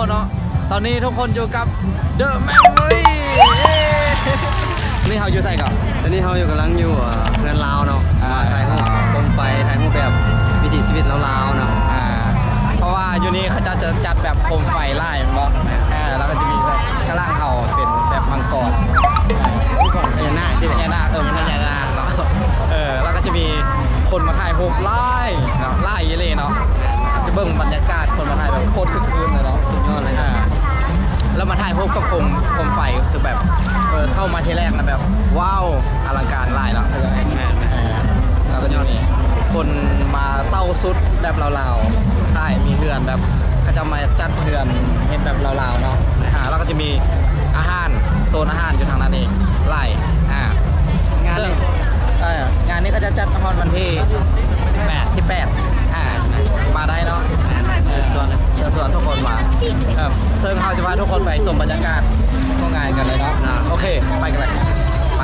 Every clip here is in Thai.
คนเนาะตอนนี้ทุกคนอยู่กับ The Memory นี่เขาอยู่ใส่ก่อนตอนนี้เขาอยู่กำลังอยู่เงินลาวเนาะมาถ่ายรูปโคมไฟถ่ายรูปแบบวิถีชีวิตลาวๆเนาะเพราะว่าอยู่นี่เขาจะจัดแบบโคมไฟไล่มั้งแล้วก็จะมีแบบข้างล่างเขาเป็นแบบมังกรพญานาคที่พญานาคมันพญานาคเนาะแล้วก็จะมีคนมาถ่ายรูปไล่เนาะไล่เยเลยเนาะจะเบิ่งบรรยากาศคนมาถ่ายแบบโคตรคึกคืนเลยเนาะสุดยอดเลยแล้วมาถ่ายรูปกับโคมไฟรู้สึกแบบเข้ามาทีแรกนะแบบว้าวอลังการไล่เนาะแล้วก็มีคนมาเศร้าสุดแบบลาวๆใช่มีเฮือนแบบก็จะมาจัดเฮือนเห็นแบบลาวๆเนาะแล้วก็จะมีอาหารโซนอาหารอยู่ทางนั้นเองไล่งานนี้ก็จะจัดวันที่8มาได้เนาะส่วนทุกคนมาเซิร์ฟเขาจะพาทุกคนไปชมบรรยากาศพวกงานกันเลยเนาะโอเคไปกันเลยไป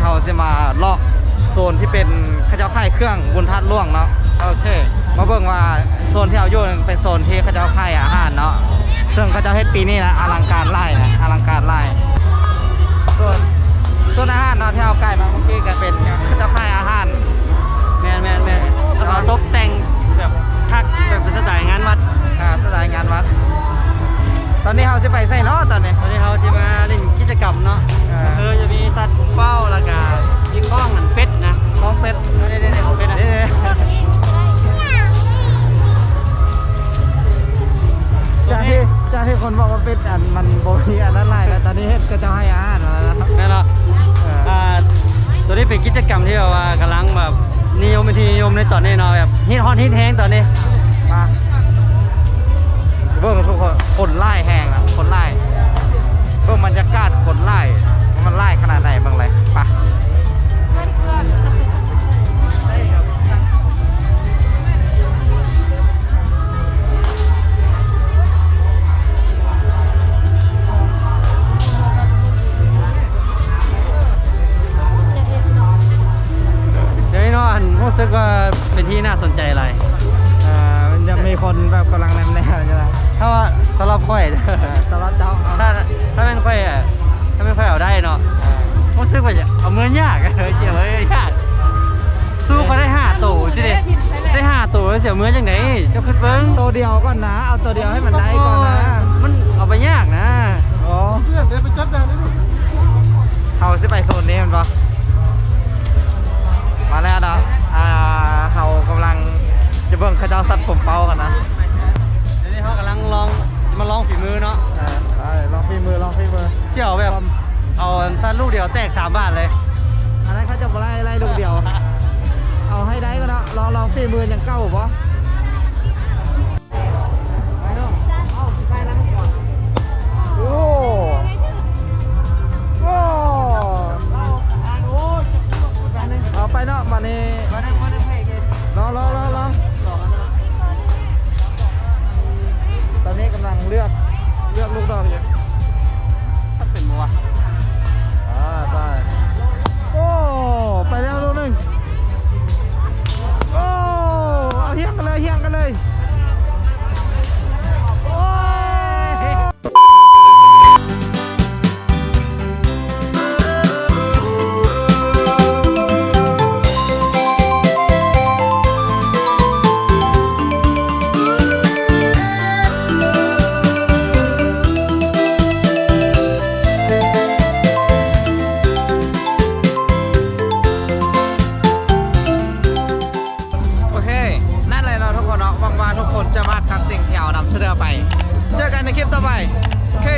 เราจะมาเลาะโซนที่เป็นเขาจะขายเครื่องบุญทัดล่วงเนาะโอเคมาเบิ่งว่าโซนที่เราอยู่เป็นโซนที่เขาจะขายอาหารเนาะซึ่งเขาจะเฮ็ดปีนี้นะอลังการไล่นะอลังการไล่ส่วนอาหารเนาะที่เราใกล้มาเมื่อกี้ก็เป็นเขาจะขายอาหารแมนแล้วก็ตกแต่งแบบคักแบบสไตล์งานวัดสไตล์งานวัดตอนนี้เราจะไปใส่เนาะตอนนี้เขาจะมาเล่นกิจกรรมเนาะจะมีสัตว์เป้าแล้วก็มีข้องมันเป็ดนะข้องเป็ดของเป็ดจากที่คนบอกว่าเป็ดอันมันโบนีอันนั้นไรแล้วตอนนี้เฮ็ดก็จะให้อาหารแล้วนะครับนั่นแหละตัวนี้เป็นกิจกรรมที่แบบว่ากำลังแบบนิยมเป็นที่นิยมในตอนนี้เนาะแบบฮิตฮอตฮิตแห้งตอนนี้มาเบิ่งทุกคนไล่แห้งอ่ะคนไล่เบิ่งบรรยากาศคนไล่มันไล่ขนาดไหนบ้างเลยปะเดี๋ยวนี้เนาะรู้สึกว่าเป็นที่น่าสนใจอะไรมันจะมีคนแบบกำลังแนมใช่ไหมถ้าว่าสำหรับค่อยสำหรับเจ้าถ้าเป็นค่อยเอาได้เนาะรู้สึกว่าจะเอาเงินยากเจี๋ยวยากสู้เขาได้5 ตัวสิได้5 ตัวเสียเงินจังไหนเจ้าขึ้นเบิ้งตัวเดียวก่อนนะเอาตัวเดียวให้มันได้ก่อนนะมันเอาไปยากนะอ๋อเพื่อนเดี๋ยวไปจับได้เลยเขาสิไปโซนนี้มันปะมาแล้วเนาะเขากำลังจะเบิ่งเขาเจ้าสัตว์ผมเป้ากันนะเดี๋ยวนี้เขากำลังมาลองฝีมือเนาะลองฝีมือเสี่ยวแบบเอาสั้นลูกเดียวแตก3 บาทเลยอันนั้นเขาจะมาไล่ลูกเดียวเอาให้ได้ก็เนาะลองฝีมือยังเก้าปะโอ้เอาไปเนาะมานี่รอตอนนี้กำลังเลือกลูกดอกอยู่ถ้าเป็นมัวได้โอ้ไปแล้วลูกหนึ่งโอ้เอาเฮี้ยงกันเลยโอ้จะมากับสิ่งที่เอานำเสนอไปเจอกันในคลิปต่อไปโอเค